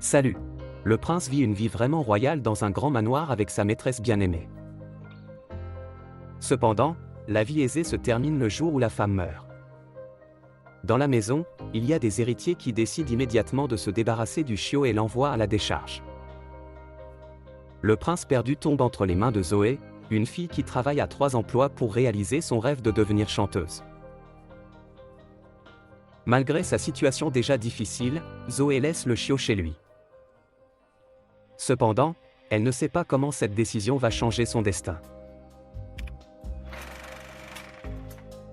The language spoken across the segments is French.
Salut. Le prince vit une vie vraiment royale dans un grand manoir avec sa maîtresse bien-aimée. Cependant, la vie aisée se termine le jour où la femme meurt. Dans la maison, il y a des héritiers qui décident immédiatement de se débarrasser du chiot et l'envoient à la décharge. Le prince perdu tombe entre les mains de Zoé, une fille qui travaille à 3 emplois pour réaliser son rêve de devenir chanteuse. Malgré sa situation déjà difficile, Zoé laisse le chiot chez lui. Cependant, elle ne sait pas comment cette décision va changer son destin.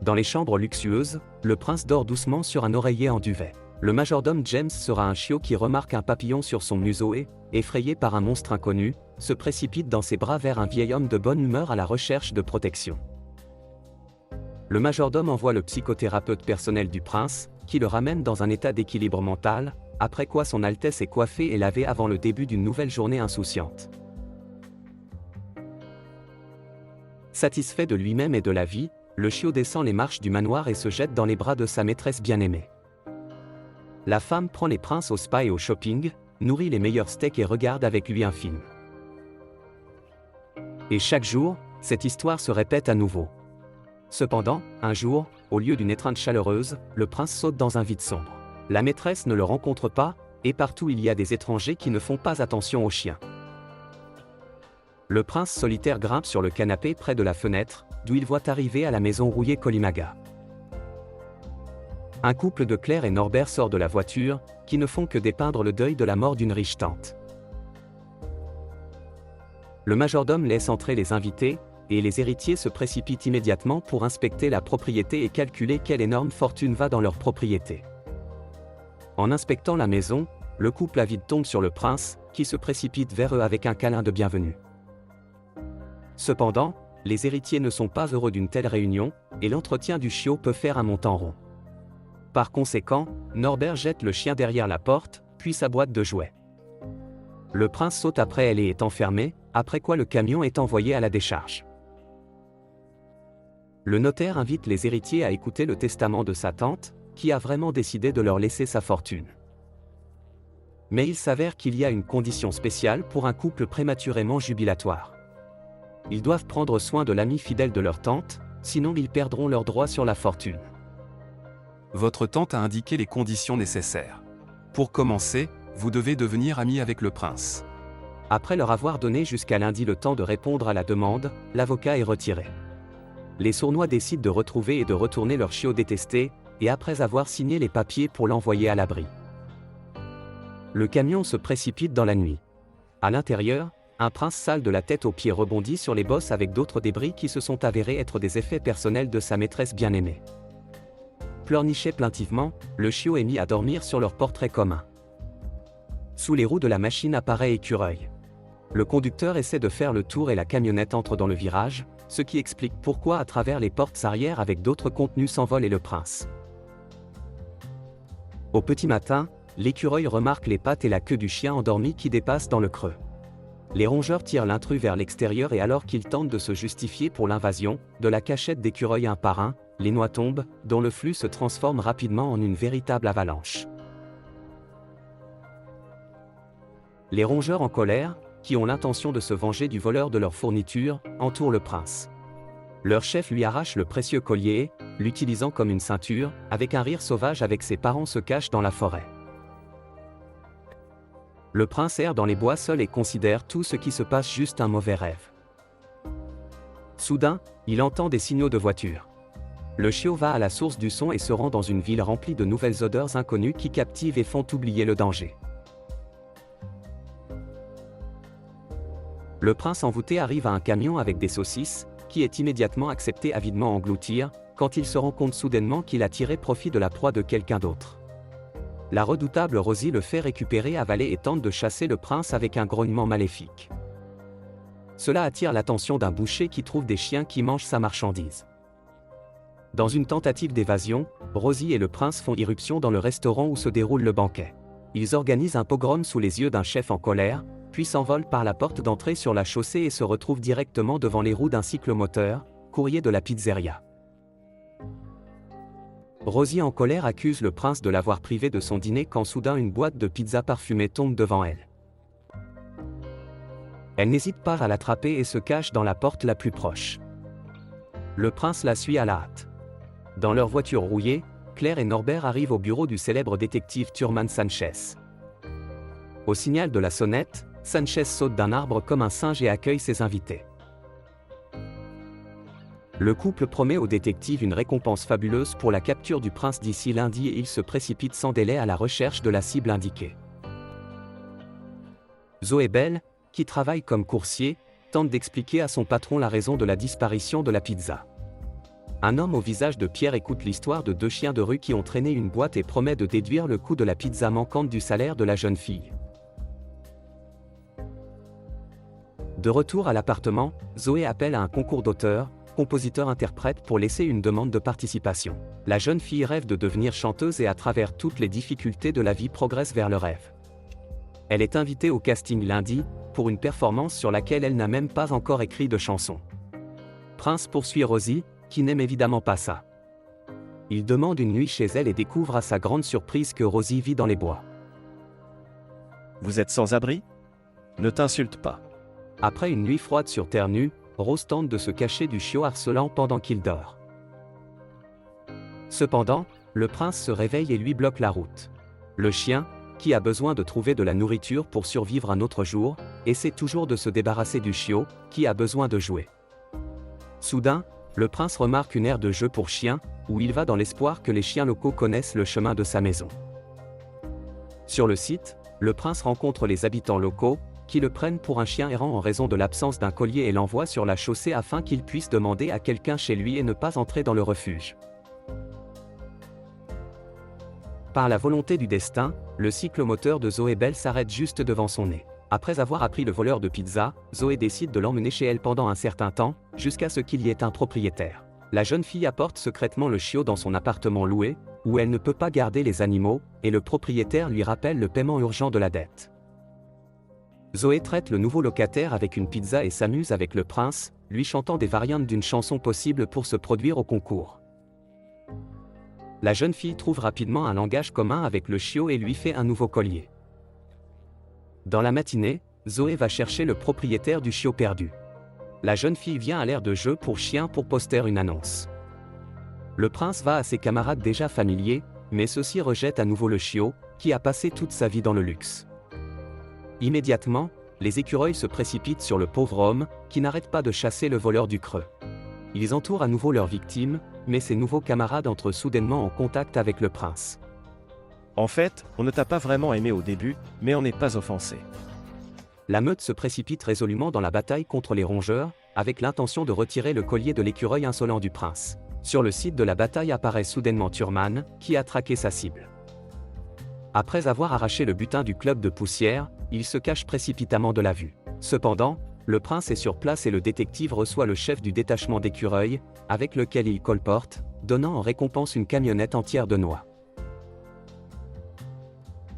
Dans les chambres luxueuses, le prince dort doucement sur un oreiller en duvet. Le majordome James sera un chiot qui remarque un papillon sur son museau et, effrayé par un monstre inconnu, se précipite dans ses bras vers un vieil homme de bonne humeur à la recherche de protection. Le majordome envoie le psychothérapeute personnel du prince, qui le ramène dans un état d'équilibre mental, après quoi son Altesse est coiffée et lavée avant le début d'une nouvelle journée insouciante. Satisfait de lui-même et de la vie, le chiot descend les marches du manoir et se jette dans les bras de sa maîtresse bien-aimée. La femme prend les princes au spa et au shopping, nourrit les meilleurs steaks et regarde avec lui un film. Et chaque jour, cette histoire se répète à nouveau. Cependant, un jour, au lieu d'une étreinte chaleureuse, le prince saute dans un vide sombre. La maîtresse ne le rencontre pas, et partout il y a des étrangers qui ne font pas attention aux chiens. Le prince solitaire grimpe sur le canapé près de la fenêtre, d'où il voit arriver à la maison rouillée Collimaga. Un couple de Claire et Norbert sort de la voiture, qui ne font que dépeindre le deuil de la mort d'une riche tante. Le majordome laisse entrer les invités, et les héritiers se précipitent immédiatement pour inspecter la propriété et calculer quelle énorme fortune va dans leur propriété. En inspectant la maison, le couple avide tombe sur le prince, qui se précipite vers eux avec un câlin de bienvenue. Cependant, les héritiers ne sont pas heureux d'une telle réunion, et l'entretien du chiot peut faire un montant rond. Par conséquent, Norbert jette le chien derrière la porte, puis sa boîte de jouets. Le prince saute après elle et est enfermé, après quoi le camion est envoyé à la décharge. Le notaire invite les héritiers à écouter le testament de sa tante, qui a vraiment décidé de leur laisser sa fortune. Mais il s'avère qu'il y a une condition spéciale pour un couple prématurément jubilatoire. Ils doivent prendre soin de l'ami fidèle de leur tante, sinon ils perdront leurs droits sur la fortune. Votre tante a indiqué les conditions nécessaires. Pour commencer, vous devez devenir ami avec le prince. Après leur avoir donné jusqu'à lundi le temps de répondre à la demande, l'avocat est retiré. Les sournois décident de retrouver et de retourner leur chiot détesté, et après avoir signé les papiers pour l'envoyer à l'abri. Le camion se précipite dans la nuit. À l'intérieur, un prince sale de la tête aux pieds rebondit sur les bosses avec d'autres débris qui se sont avérés être des effets personnels de sa maîtresse bien-aimée. Pleurnichait plaintivement, le chiot est mis à dormir sur leur portrait commun. Sous les roues de la machine apparaît Écureuil. Le conducteur essaie de faire le tour et la camionnette entre dans le virage, ce qui explique pourquoi à travers les portes arrière avec d'autres contenus s'envole et le prince. Au petit matin, l'écureuil remarque les pattes et la queue du chien endormi qui dépassent dans le creux. Les rongeurs tirent l'intrus vers l'extérieur et alors qu'ils tentent de se justifier pour l'invasion, de la cachette d'écureuil un par un, les noix tombent, dont le flux se transforme rapidement en une véritable avalanche. Les rongeurs en colère, qui ont l'intention de se venger du voleur de leur fourniture, entourent le prince. Leur chef lui arrache le précieux collier et, l'utilisant comme une ceinture, avec un rire sauvage avec ses parents se cache dans la forêt. Le prince erre dans les bois seul et considère tout ce qui se passe juste un mauvais rêve. Soudain, il entend des signaux de voiture. Le chiot va à la source du son et se rend dans une ville remplie de nouvelles odeurs inconnues qui captivent et font oublier le danger. Le prince envoûté arrive à un camion avec des saucisses, qui est immédiatement accepté avidement engloutir, quand il se rend compte soudainement qu'il a tiré profit de la proie de quelqu'un d'autre. La redoutable Rosie le fait récupérer, avaler et tente de chasser le prince avec un grognement maléfique. Cela attire l'attention d'un boucher qui trouve des chiens qui mangent sa marchandise. Dans une tentative d'évasion, Rosie et le prince font irruption dans le restaurant où se déroule le banquet. Ils organisent un pogrom sous les yeux d'un chef en colère, puis s'envolent par la porte d'entrée sur la chaussée et se retrouvent directement devant les roues d'un cyclomoteur, courrier de la pizzeria. Rosie en colère accuse le prince de l'avoir privé de son dîner quand soudain une boîte de pizza parfumée tombe devant elle. Elle n'hésite pas à l'attraper et se cache dans la porte la plus proche. Le prince la suit à la hâte. Dans leur voiture rouillée, Claire et Norbert arrivent au bureau du célèbre détective Thurman Sanchez. Au signal de la sonnette, Sanchez saute d'un arbre comme un singe et accueille ses invités. Le couple promet au détective une récompense fabuleuse pour la capture du prince d'ici lundi et il se précipite sans délai à la recherche de la cible indiquée. Zoé Bell, qui travaille comme coursier, tente d'expliquer à son patron la raison de la disparition de la pizza. Un homme au visage de pierre écoute l'histoire de deux chiens de rue qui ont traîné une boîte et promet de déduire le coût de la pizza manquante du salaire de la jeune fille. De retour à l'appartement, Zoé appelle à un concours d'auteurs, compositeur-interprète pour laisser une demande de participation. La jeune fille rêve de devenir chanteuse et à travers toutes les difficultés de la vie progresse vers le rêve. Elle est invitée au casting lundi, pour une performance sur laquelle elle n'a même pas encore écrit de chanson. Prince poursuit Rosie, qui n'aime évidemment pas ça. Il demande une nuit chez elle et découvre à sa grande surprise que Rosie vit dans les bois. Vous êtes sans abri? Ne t'insulte pas. Après une nuit froide sur terre nue, Rose tente de se cacher du chiot harcelant pendant qu'il dort. Cependant, le prince se réveille et lui bloque la route. Le chien, qui a besoin de trouver de la nourriture pour survivre un autre jour, essaie toujours de se débarrasser du chiot, qui a besoin de jouer. Soudain, le prince remarque une aire de jeu pour chiens, où il va dans l'espoir que les chiens locaux connaissent le chemin de sa maison. Sur le site, le prince rencontre les habitants locaux, qui le prennent pour un chien errant en raison de l'absence d'un collier et l'envoient sur la chaussée afin qu'il puisse demander à quelqu'un chez lui et ne pas entrer dans le refuge. Par la volonté du destin, le cyclomoteur de Zoé Bell s'arrête juste devant son nez. Après avoir appris le voleur de pizza, Zoé décide de l'emmener chez elle pendant un certain temps, jusqu'à ce qu'il y ait un propriétaire. La jeune fille apporte secrètement le chiot dans son appartement loué, où elle ne peut pas garder les animaux, et le propriétaire lui rappelle le paiement urgent de la dette. Zoé traite le nouveau locataire avec une pizza et s'amuse avec le prince, lui chantant des variantes d'une chanson possible pour se produire au concours. La jeune fille trouve rapidement un langage commun avec le chiot et lui fait un nouveau collier. Dans la matinée, Zoé va chercher le propriétaire du chiot perdu. La jeune fille vient à l'aire de jeu pour chiens pour poster une annonce. Le prince va à ses camarades déjà familiers, mais ceux-ci rejettent à nouveau le chiot, qui a passé toute sa vie dans le luxe. Immédiatement, les écureuils se précipitent sur le pauvre homme, qui n'arrête pas de chasser le voleur du creux. Ils entourent à nouveau leur victime, mais ses nouveaux camarades entrent soudainement en contact avec le prince. En fait, on ne t'a pas vraiment aimé au début, mais on n'est pas offensé. La meute se précipite résolument dans la bataille contre les rongeurs, avec l'intention de retirer le collier de l'écureuil insolent du prince. Sur le site de la bataille apparaît soudainement Thurman, qui a traqué sa cible. Après avoir arraché le butin du club de poussière, il se cache précipitamment de la vue. Cependant, le prince est sur place et le détective reçoit le chef du détachement d'écureuils, avec lequel il colporte, donnant en récompense une camionnette entière de noix.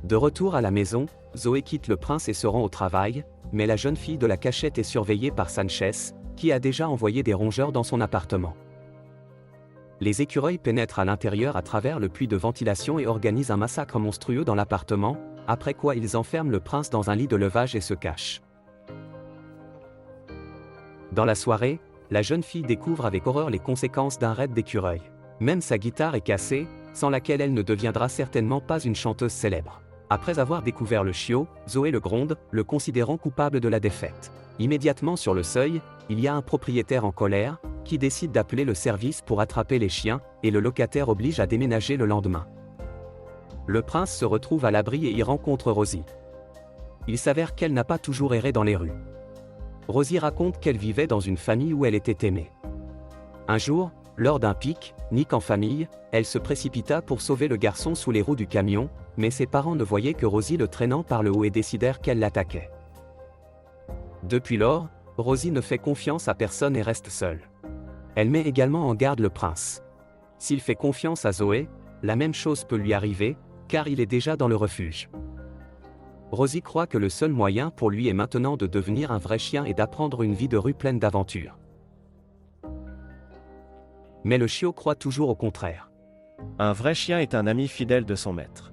De retour à la maison, Zoé quitte le prince et se rend au travail, mais la jeune fille de la cachette est surveillée par Sanchez, qui a déjà envoyé des rongeurs dans son appartement. Les écureuils pénètrent à l'intérieur à travers le puits de ventilation et organisent un massacre monstrueux dans l'appartement, après quoi ils enferment le prince dans un lit de levage et se cachent. Dans la soirée, la jeune fille découvre avec horreur les conséquences d'un raid d'écureuils. Même sa guitare est cassée, sans laquelle elle ne deviendra certainement pas une chanteuse célèbre. Après avoir découvert le chiot, Zoé le gronde, le considérant coupable de la défaite. Immédiatement sur le seuil, il y a un propriétaire en colère, qui décide d'appeler le service pour attraper les chiens, et le locataire oblige à déménager le lendemain. Le prince se retrouve à l'abri et y rencontre Rosie. Il s'avère qu'elle n'a pas toujours erré dans les rues. Rosie raconte qu'elle vivait dans une famille où elle était aimée. Un jour, lors d'un pique-nique en famille, elle se précipita pour sauver le garçon sous les roues du camion, mais ses parents ne voyaient que Rosie le traînant par le haut et décidèrent qu'elle l'attaquait. Depuis lors, Rosie ne fait confiance à personne et reste seule. Elle met également en garde le prince. S'il fait confiance à Zoé, la même chose peut lui arriver, car il est déjà dans le refuge. Rosie croit que le seul moyen pour lui est maintenant de devenir un vrai chien et d'apprendre une vie de rue pleine d'aventures. Mais le chiot croit toujours au contraire. Un vrai chien est un ami fidèle de son maître.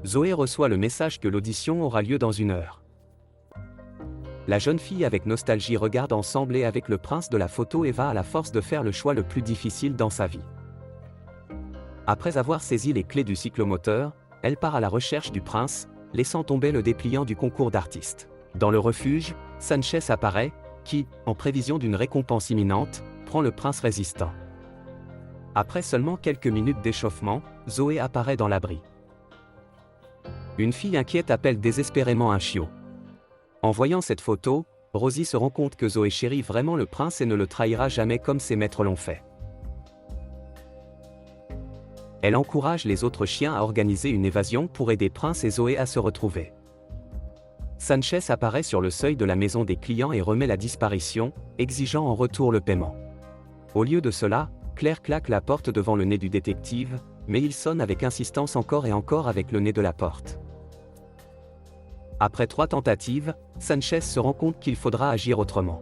Zoé reçoit le message que l'audition aura lieu dans 1 heure. La jeune fille avec nostalgie regarde ensemble et avec le prince de la photo et va à la force de faire le choix le plus difficile dans sa vie. Après avoir saisi les clés du cyclomoteur, elle part à la recherche du prince, laissant tomber le dépliant du concours d'artistes. Dans le refuge, Sanchez apparaît, qui, en prévision d'une récompense imminente, prend le prince résistant. Après seulement quelques minutes d'échauffement, Zoé apparaît dans l'abri. Une fille inquiète appelle désespérément un chiot. En voyant cette photo, Rosie se rend compte que Zoé chérit vraiment le prince et ne le trahira jamais comme ses maîtres l'ont fait. Elle encourage les autres chiens à organiser une évasion pour aider Prince et Zoé à se retrouver. Sanchez apparaît sur le seuil de la maison des clients et remet la disparition, exigeant en retour le paiement. Au lieu de cela, Claire claque la porte devant le nez du détective, mais il sonne avec insistance encore et encore avec le nez de la porte. Après 3 tentatives, Sanchez se rend compte qu'il faudra agir autrement.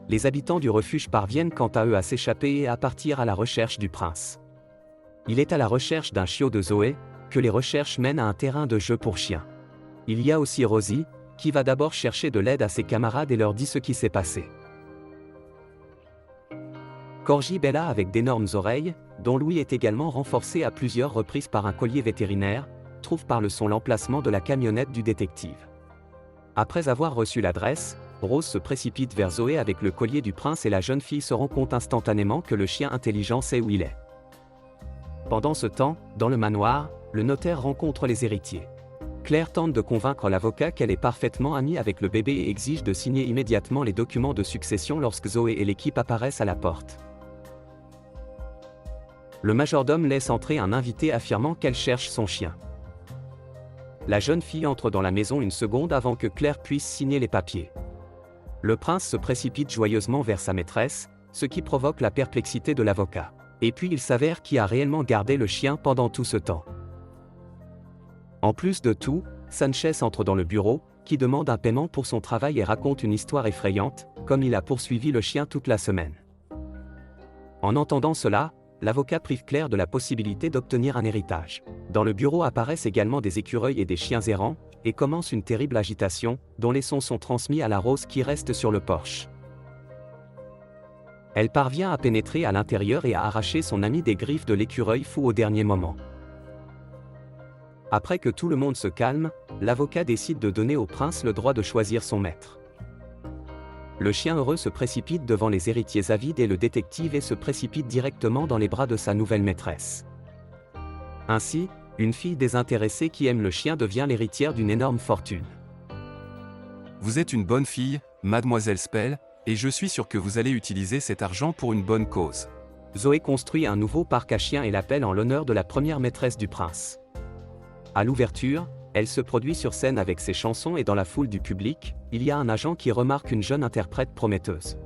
Les habitants du refuge parviennent quant à eux à s'échapper et à partir à la recherche du prince. Il est à la recherche d'un chiot de Zoé, que les recherches mènent à un terrain de jeu pour chiens. Il y a aussi Rosie, qui va d'abord chercher de l'aide à ses camarades et leur dit ce qui s'est passé. Corgi Bella avec d'énormes oreilles, dont l'ouïe est également renforcée à plusieurs reprises par un collier vétérinaire, trouve par le son l'emplacement de la camionnette du détective. Après avoir reçu l'adresse, Rose se précipite vers Zoé avec le collier du prince et la jeune fille se rend compte instantanément que le chien intelligent sait où il est. Pendant ce temps, dans le manoir, le notaire rencontre les héritiers. Claire tente de convaincre l'avocat qu'elle est parfaitement amie avec le bébé et exige de signer immédiatement les documents de succession lorsque Zoé et l'équipe apparaissent à la porte. Le majordome laisse entrer un invité affirmant qu'elle cherche son chien. La jeune fille entre dans la maison une seconde avant que Claire puisse signer les papiers. Le prince se précipite joyeusement vers sa maîtresse, ce qui provoque la perplexité de l'avocat. Et puis il s'avère qui a réellement gardé le chien pendant tout ce temps. En plus de tout, Sanchez entre dans le bureau, qui demande un paiement pour son travail et raconte une histoire effrayante, comme il a poursuivi le chien toute la semaine. En entendant cela, l'avocat prive Claire de la possibilité d'obtenir un héritage. Dans le bureau apparaissent également des écureuils et des chiens errants, et commence une terrible agitation, dont les sons sont transmis à la Rose qui reste sur le porche. Elle parvient à pénétrer à l'intérieur et à arracher son ami des griffes de l'écureuil fou au dernier moment. Après que tout le monde se calme, l'avocat décide de donner au prince le droit de choisir son maître. Le chien heureux se précipite devant les héritiers avides et le détective se précipite directement dans les bras de sa nouvelle maîtresse. Ainsi, une fille désintéressée qui aime le chien devient l'héritière d'une énorme fortune. Vous êtes une bonne fille, mademoiselle Spell, et je suis sûr que vous allez utiliser cet argent pour une bonne cause. Zoé construit un nouveau parc à chiens et l'appelle en l'honneur de la première maîtresse du prince. À l'ouverture, elle se produit sur scène avec ses chansons et dans la foule du public, il y a un agent qui remarque une jeune interprète prometteuse.